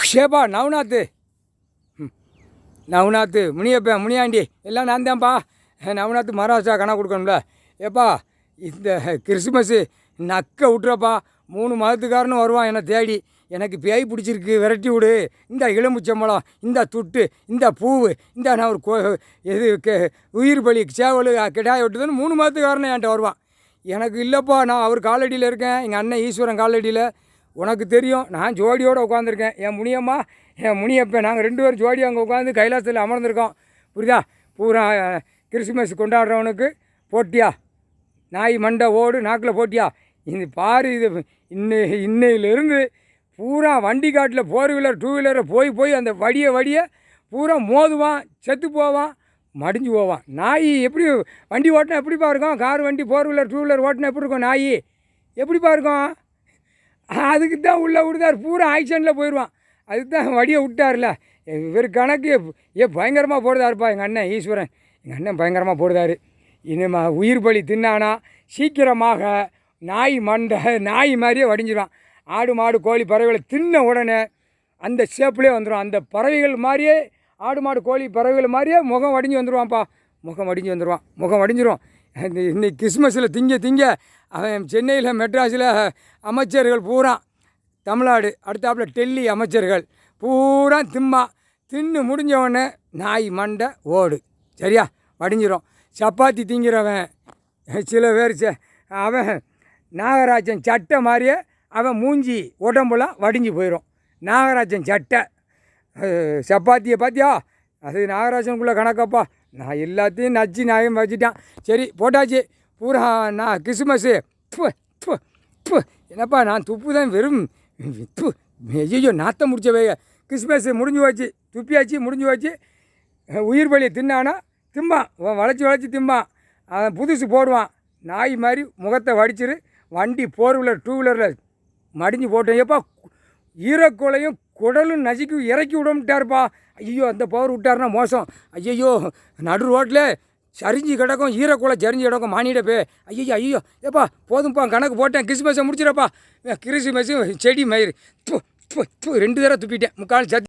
ஷேப்பா நவநாத்து நவநாத்து முனியப்பன் முனியாண்டி எல்லாம் நான் தான்ப்பா. நவநாத்து மகாராஷ்டிரா கணக்கு கொடுக்கணும்ல. ஏப்பா இந்த கிறிஸ்மஸ்ஸு நக்க விட்றப்பா. 3 மாதத்துக்காரனும் வருவான் என்னை தேடி. எனக்கு பேய் பிடிச்சிருக்கு, விரட்டி விடு. இந்த எலும்புச்சம்பளம், இந்த துட்டு, இந்த பூவு, இந்த நான் ஒரு உயிர் பலி சேவல் கிடாய விட்டுதுன்னு 3 மாதத்துக்காரனும் என்கிட்ட வருவான். எனக்கு இல்லைப்பா, நான் அவர் காலடியில் இருக்கேன், எங்கள் அண்ணன் ஈஸ்வரன் காலடியில். உனக்கு தெரியும், நான் ஜோடியோடு உட்காந்துருக்கேன். என் முனியம்மா என் முனியப்பன், நாங்கள் 2 பேரும் ஜோடி அங்கே உட்காந்து கைலாசத்தில் அமர்ந்திருக்கோம். புரியுதா? பூரா கிறிஸ்மஸ் கொண்டாடுறவனுக்கு போட்டியா, நாய் மண்டை ஓடு நாக்கில் போட்டியா. இது பாரு, இது இன்னையிலேருந்து பூரா வண்டி காட்டில் 4 வீலர் 2 வீலரை போய் அந்த வடியை பூரா மோதுவான், செத்து போவான், மடிஞ்சு போவான். நாய் எப்படி வண்டி ஓட்டினா எப்படிப்பா இருக்கும்? கார் வண்டி 4 வீலர் 2 வீலர் ஓட்டினா எப்படி இருக்கும்? நாய் எப்படிப்பா இருக்கும்? அதுக்கு தான் உள்ளே விடுதார், பூரா ஆக்சிடெண்ட்டில் போயிடுவான். அதுக்கு தான் வடியை விட்டார்ல. இவர் கணக்கு பயங்கரமாக போடுதாருப்பா எங்கள் அண்ணன் ஈஸ்வரன். எங்கள் அண்ணன் பயங்கரமாக போடுதார். இனிமே உயிர் பலி தின்னானா சீக்கிரமாக நாய் மண்டை நாய் மாதிரியே வடிஞ்சிடுவான். ஆடு மாடு கோழி பறவைகளை தின்ன உடனே அந்த ஷேப்லேயே வந்துடும். அந்த பறவைகள் மாதிரியே, ஆடு மாடு கோழி பறவைகள் மாதிரியே முகம் வடிஞ்சு வந்துடுவான்ப்பா. முகம் வடிஞ்சிரும். இன்னைக்கு கிறிஸ்மஸில் திங்க அவன் சென்னையில் மெட்ராஸில் அமைச்சர்கள் பூரா, தமிழ்நாடு அடுத்தாப்பில் டெல்லி அமைச்சர்கள் பூரா தின்னு முடிஞ்சவொடனே நாய் மண்டை ஓடு சரியா வடிஞ்சிரும். சப்பாத்தி திங்கிறவன் சில பேர் அவன் நாகராஜன் சட்டை மாதிரியே அவன் மூஞ்சி உடம்புலாம் வடிஞ்சு போயிடும். நாகராஜன் சட்டை சப்பாத்தியை பார்த்தியா, அது நாகராஜனுக்குள்ளே கணக்கப்பா. நான் எல்லாத்தையும் நச்சு நாயும் வச்சுட்டான். சரி போட்டாச்சு பூரா. நான் கிறிஸ்மஸ்ஸு என்னப்பா நான் துப்பு தான் வெறும் ஐயோ நாற்றம் முடிச்சவே. கிறிஸ்மஸ் முடிஞ்சு வச்சு துப்பியாச்சு, முடிஞ்சு வச்சு. உயிர் பலியை தின்னானா திம்பான், வளைச்சி திம்பான். அவன் புதுசு போடுவான். நாய் மாதிரி முகத்தை வடிச்சிரு. வண்டி 4 வீலர் 2 வீலரில் மடிஞ்சு போட்டேன். எப்பா ஈரக்கோலையும் குடலும் நசுக்கி இறக்கி விடமுட்டாருப்பா. ஐயோ அந்த பவர் விட்டாருன்னா மோசம். ஐயோ நடு ரோட்டில் சரிஞ்சு கிடக்கும், ஈரக்கோலை சரிஞ்சு கிடக்கும் மானிடப்பே. ஐயோ ஏப்பா போதும்ப்பா கணக்கு போட்டேன். கிறிஸ்மஸை முடிச்சிடப்பா. கிறிஸ்மஸும் செடி மயிறு 2 தடவை துப்பிட்டேன். 3/4 சத்தி